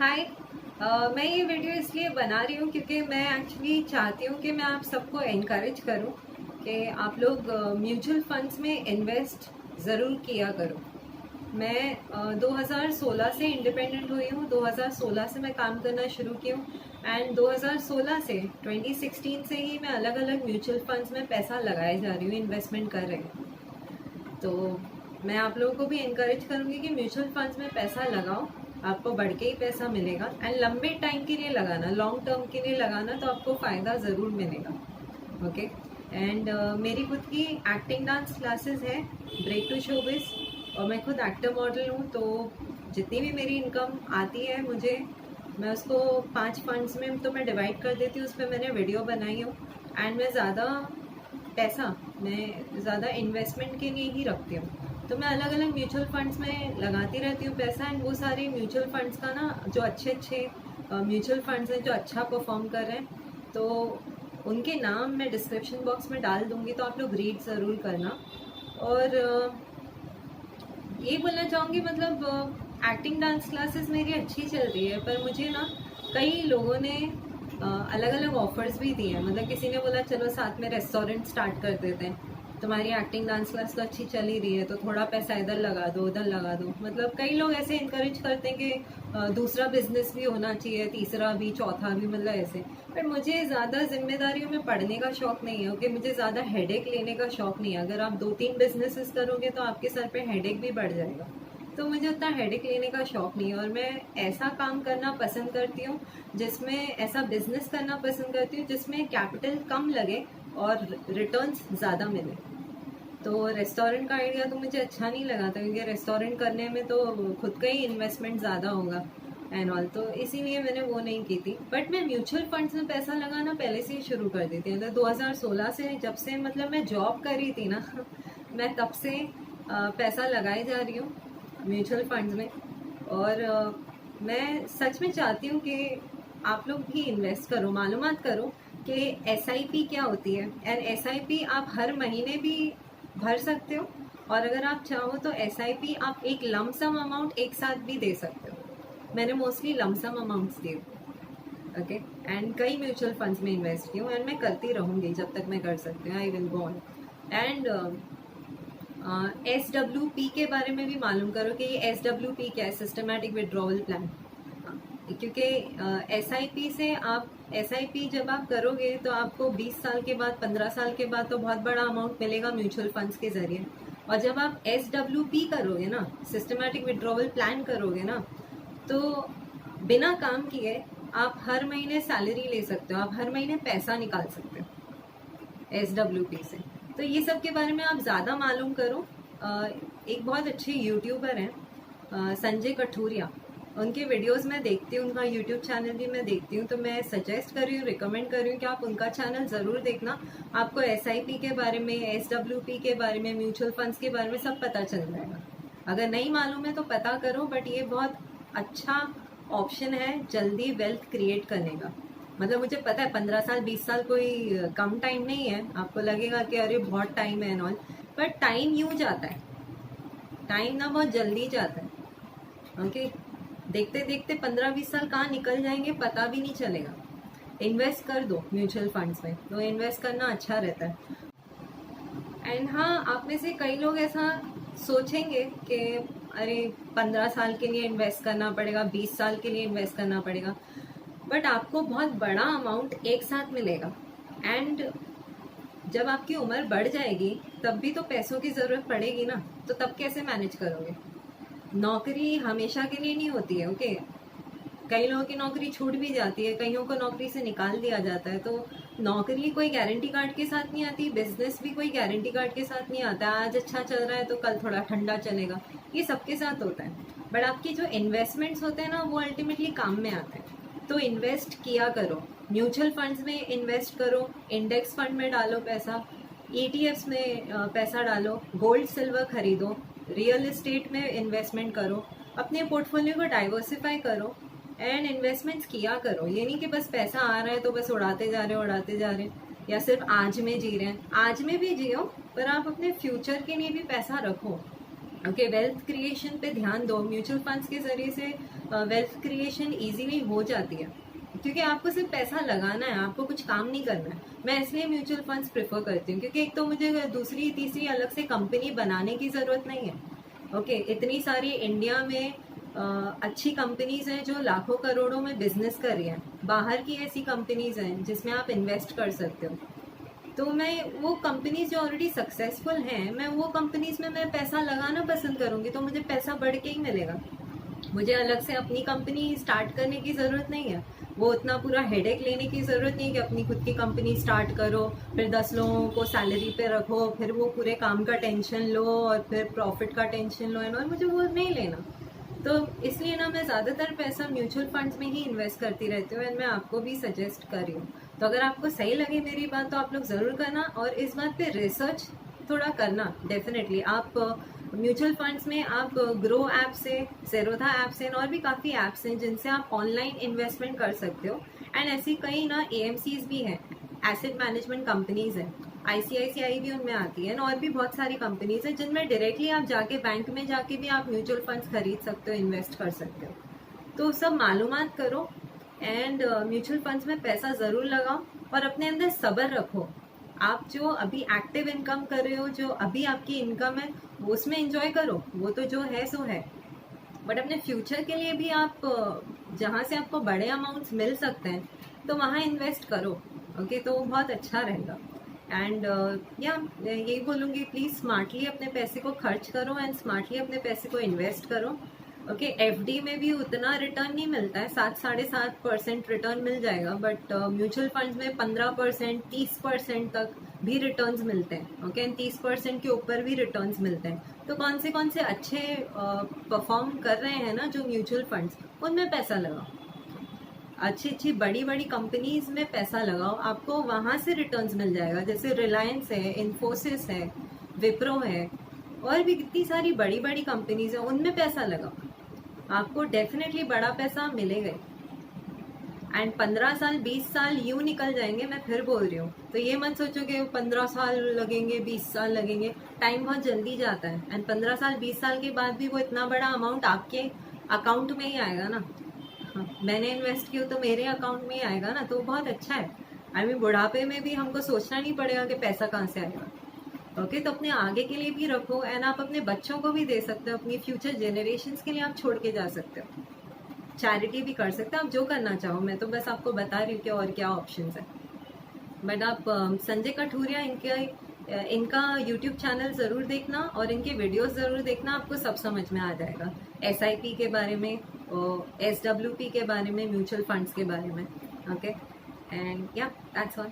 हाय। मैं ये वीडियो इसलिए बना रही हूँ क्योंकि मैं एक्चुअली चाहती हूँ कि मैं आप सबको एनकरेज करूँ कि आप लोग म्यूचुअल फंड्स में इन्वेस्ट ज़रूर किया करो। मैं 2016 से इंडिपेंडेंट हुई हूँ। 2016 से मैं काम करना शुरू की हूँ एंड 2016 से 2016 से ही मैं अलग अलग म्यूचुअल फंड्स में पैसा लगाए जा रही हूँ, इन्वेस्टमेंट कर रही हूँ। तो मैं आप लोगों को भी इनकरेज करूँगी कि म्यूचुअल फंड्स में पैसा लगाओ, आपको बढ़ के ही पैसा मिलेगा। एंड लंबे टाइम के लिए लगाना, लॉन्ग टर्म के लिए लगाना, तो आपको फ़ायदा ज़रूर मिलेगा। ओके। एंड मेरी खुद की एक्टिंग डांस क्लासेस है, ब्रेक टू शोबिस, और मैं खुद एक्टर मॉडल हूँ। तो जितनी भी मेरी इनकम आती है मुझे, मैं उसको 5 फंड्स में तो मैं डिवाइड कर देती हूँ। उस पर मैंने वीडियो बनाई हूँ एंड मैं ज़्यादा इन्वेस्टमेंट के लिए ही रखती हूँ। तो मैं अलग अलग म्यूचुअल फंड्स में लगाती रहती हूँ पैसा। एंड वो सारे म्यूचुअल फंड्स का ना, जो अच्छे म्यूचुअल फंड्स हैं जो अच्छा परफॉर्म कर रहे हैं, तो उनके नाम मैं डिस्क्रिप्शन बॉक्स में डाल दूँगी, तो आप लोग रीड ज़रूर करना। और ये बोलना चाहूँगी, मतलब एक्टिंग डांस क्लासेस मेरी अच्छी चल रही है, पर मुझे ना कई लोगों ने अलग अलग ऑफर्स भी दिए हैं। मतलब किसी ने बोला चलो साथ में रेस्टोरेंट स्टार्ट कर देते हैं, तुम्हारी एक्टिंग डांस क्लास तो अच्छी चल ही रही है तो थोड़ा पैसा इधर लगा दो उधर लगा दो। मतलब कई लोग ऐसे इंकरेज करते हैं कि दूसरा बिजनेस भी होना चाहिए, तीसरा भी, चौथा भी, मतलब ऐसे। पर मुझे ज़्यादा जिम्मेदारियों में पढ़ने का शौक नहीं है। ओके, मुझे ज़्यादा हेडेक लेने का शौक नहीं है। अगर आप 2-3 बिजनेसेस करोगे तो आपके सर पे हेडेक भी बढ़ जाएगा। तो मुझे उतना हेडेक लेने का शौक नहीं है, और मैं ऐसा काम करना पसंद करती हूँ जिसमें, ऐसा बिजनेस करना पसंद करती हूँ जिसमें कैपिटल कम लगे और रिटर्न्स ज़्यादा मिले। तो रेस्टोरेंट का आइडिया तो मुझे अच्छा नहीं लगा था, क्योंकि रेस्टोरेंट करने में तो खुद का ही इन्वेस्टमेंट ज़्यादा होगा एंड ऑल, तो इसीलिए मैंने वो नहीं की थी। बट मैं म्यूचुअल फंड्स में पैसा लगाना पहले से ही शुरू कर दी थी। मतलब 2016 से, जब से मतलब मैं जॉब कर रही थी ना मैं तब से पैसा लगाए जा रही हूँ म्यूचुअल फंड्स में। और मैं सच में चाहती हूँ कि आप लोग भी इन्वेस्ट करो, मालूमात करो कि SIP क्या होती है। एंड SIP आप हर महीने भी भर सकते हो, और अगर आप चाहो तो SIP आप एक लमसम अमाउंट एक साथ भी दे सकते हो। मैंने मोस्टली लमसम अमाउंट्स दिए। ओके। एंड कई म्यूचुअल फंड्स में इन्वेस्ट की हूँ एंड मैं करती रहूँगी जब तक मैं कर सकती हूँ। I will go on. And SWP के बारे में भी मालूम करो कि ये SWP क्या है, सिस्टमेटिक विड्रॉवल प्लान। क्योंकि SIP से आप, SIP जब आप करोगे तो आपको 20 साल के बाद, 15 साल के बाद तो बहुत बड़ा अमाउंट मिलेगा म्यूचुअल फंड्स के जरिए। और जब आप SWP करोगे ना, सिस्टमेटिक विड्रॉवल प्लान करोगे ना, तो बिना काम किए आप हर महीने सैलरी ले सकते हो, आप हर महीने पैसा निकाल सकते हो SWP से। तो ये सब के बारे में आप ज़्यादा मालूम करो। एक बहुत अच्छे यूट्यूबर हैं संजय कठूरिया, उनके वीडियोस मैं देखती हूँ, उनका यूट्यूब चैनल भी मैं देखती हूँ। तो मैं सजेस्ट कर रही हूँ, रिकमेंड कर रही हूँ कि आप उनका चैनल ज़रूर देखना। आपको SIP के बारे में, SWP के बारे में, म्यूचुअल फंड्स के बारे में सब पता चल जाएगा। अगर नहीं मालूम है तो पता करो, बट ये बहुत अच्छा ऑप्शन है जल्दी वेल्थ क्रिएट करने का। मतलब मुझे पता है 15 साल 20 साल कोई कम टाइम नहीं है। आपको लगेगा कि अरे बहुत टाइम है एंड ऑल, पर टाइम यूँ जाता है, टाइम ना बहुत जल्दी जाता है। ओके, देखते देखते 15-20 साल कहाँ निकल जाएंगे पता भी नहीं चलेगा। इन्वेस्ट कर दो म्यूचुअल फंड्स में, तो इन्वेस्ट करना अच्छा रहता है। एंड हाँ, आप में से कई लोग ऐसा सोचेंगे कि अरे 15 साल के लिए इन्वेस्ट करना पड़ेगा, 20 साल के लिए इन्वेस्ट करना पड़ेगा, बट आपको बहुत बड़ा अमाउंट एक साथ मिलेगा। एंड जब आपकी उम्र बढ़ जाएगी तब भी तो पैसों की ज़रूरत पड़ेगी ना, तो तब कैसे मैनेज करोगे? नौकरी हमेशा के लिए नहीं होती है। ओके, कई लोगों की नौकरी छूट भी जाती है, कईयों को नौकरी से निकाल दिया जाता है। तो नौकरी कोई गारंटी कार्ड के साथ नहीं आती, बिजनेस भी कोई गारंटी कार्ड के साथ नहीं आता। आज अच्छा चल रहा है तो कल थोड़ा ठंडा चलेगा, ये सबके साथ होता है। बट आपकी जो इन्वेस्टमेंट्स होते हैं ना, वो अल्टीमेटली काम में आते हैं। तो इन्वेस्ट किया करो, म्यूचुअल फंड्स में इन्वेस्ट करो, इंडेक्स फंड में डालो पैसा, ETFs में पैसा डालो, गोल्ड सिल्वर खरीदो, रियल एस्टेट में इन्वेस्टमेंट करो, अपने पोर्टफोलियो को डाइवर्सिफाई करो एंड इन्वेस्टमेंट्स किया करो। ये नहीं कि बस पैसा आ रहा है तो बस उड़ाते जा रहे हैं, या सिर्फ आज में जी रहे हैं। आज में भी जियो, पर आप अपने फ्यूचर के लिए भी पैसा रखो। ओके, वेल्थ क्रिएशन पे ध्यान दो। म्यूचुअल फंड्स के जरिए से वेल्थ क्रिएशन इजीली हो जाती है, क्योंकि आपको सिर्फ पैसा लगाना है, आपको कुछ काम नहीं करना है। मैं इसलिए म्यूचुअल फंड्स प्रेफर करती हूँ, क्योंकि एक तो मुझे दूसरी तीसरी अलग से कंपनी बनाने की ज़रूरत नहीं है। ओके, इतनी सारी इंडिया में अच्छी कंपनीज हैं जो लाखों करोड़ों में बिजनेस कर रही हैं। बाहर की ऐसी कंपनीज हैं जिसमें आप इन्वेस्ट कर सकते हो। तो मैं वो कंपनीज जो ऑलरेडी सक्सेसफुल हैं, मैं वो कंपनीज में मैं पैसा लगाना पसंद करूँगी, तो मुझे पैसा बढ़ के ही मिलेगा। मुझे अलग से अपनी कंपनी स्टार्ट करने की ज़रूरत नहीं है। वो उतना पूरा हेडेक लेने की ज़रूरत नहीं है कि अपनी खुद की कंपनी स्टार्ट करो, फिर 10 लोगों को सैलरी पे रखो, फिर वो पूरे काम का टेंशन लो और फिर प्रॉफिट का टेंशन लो, एंड और मुझे वो नहीं लेना। तो इसलिए ना मैं ज़्यादातर पैसा म्यूचुअल फंड्स में ही इन्वेस्ट करती रहती हूँ, एंड मैं आपको भी सजेस्ट कर रही हूँ। तो अगर आपको सही लगे मेरी बात तो आप लोग ज़रूर करना, और इस बात पे रिसर्च थोड़ा करना डेफिनेटली। आप म्यूचुअल फंड्स में आप ग्रो ऐप से, ज़ेरोधा ऐप से, और भी काफ़ी ऐप्स हैं जिनसे आप ऑनलाइन इन्वेस्टमेंट कर सकते हो। एंड ऐसी कई ना AMCs भी हैं, एसेट मैनेजमेंट कंपनीज हैं, ICICI भी उनमें आती है, और भी बहुत सारी कंपनीज हैं जिनमें डायरेक्टली आप जाके बैंक में जाके भी आप म्यूचुअल फंड्स खरीद सकते हो, इन्वेस्ट कर सकते हो। तो सब मालूमात करो, एंड म्यूचुअल फंड्स में पैसा ज़रूर लगाओ, और अपने अंदर सब्र रखो। आप जो अभी एक्टिव इनकम कर रहे हो, जो अभी आपकी इनकम है, वो उसमें एंजॉय करो, वो तो जो है सो है। बट अपने फ्यूचर के लिए भी आप जहाँ से आपको बड़े अमाउंट्स मिल सकते हैं तो वहाँ इन्वेस्ट करो। ओके, तो वो बहुत अच्छा रहेगा। एंड या यही बोलूँगी, प्लीज़ स्मार्टली अपने पैसे को खर्च करो, एंड स्मार्टली अपने पैसे को इन्वेस्ट करो। ओके, FD में भी उतना रिटर्न नहीं मिलता है, 7-7.5% रिटर्न मिल जाएगा, बट म्यूचुअल फंड्स में 15%, 30% तक भी रिटर्न्स मिलते हैं। ओके, 30% के ऊपर भी रिटर्न्स मिलते हैं। तो कौन से अच्छे परफॉर्म कर रहे हैं ना जो म्यूचुअल फंड्स, उनमें पैसा लगाओ। अच्छी बड़ी बड़ी कंपनीज में पैसा लगाओ, आपको वहाँ से रिटर्न्स मिल जाएगा। जैसे रिलायंस है, इन्फोसिस है, विप्रो है, और भी कितनी सारी बड़ी बड़ी कंपनीज है, उनमें पैसा लगाओ, आपको डेफिनेटली बड़ा पैसा मिलेगा। एंड 15 साल 20 साल यूं निकल जाएंगे, मैं फिर बोल रही हूँ। तो ये मत सोचो कि 15 साल लगेंगे, 20 साल लगेंगे, टाइम बहुत जल्दी जाता है। एंड 15 साल 20 साल के बाद भी वो इतना बड़ा अमाउंट आपके अकाउंट में ही आएगा ना। हाँ, मैंने इन्वेस्ट किया तो मेरे अकाउंट में ही आएगा ना, तो बहुत अच्छा है। आई मीन बुढ़ापे में भी हमको सोचना नहीं पड़ेगा कि पैसा कहाँ से आएगा। ओके, तो अपने आगे के लिए भी रखो, एंड आप अपने बच्चों को भी दे सकते हो, अपनी फ्यूचर जनरेशन्स के लिए आप छोड़ के जा सकते हो, चैरिटी भी कर सकते हो, आप जो करना चाहो। मैं तो बस आपको बता रही हूँ कि और क्या ऑप्शंस है। बट आप संजय कठुरिया इनका यूट्यूब चैनल ज़रूर देखना, और इनके वीडियोस ज़रूर देखना, आपको सब समझ में आ जाएगा। SIP के बारे में, SWP के बारे में, म्यूचुअल फंड्स के बारे में। ओके, एंड या दैट्स ऑल।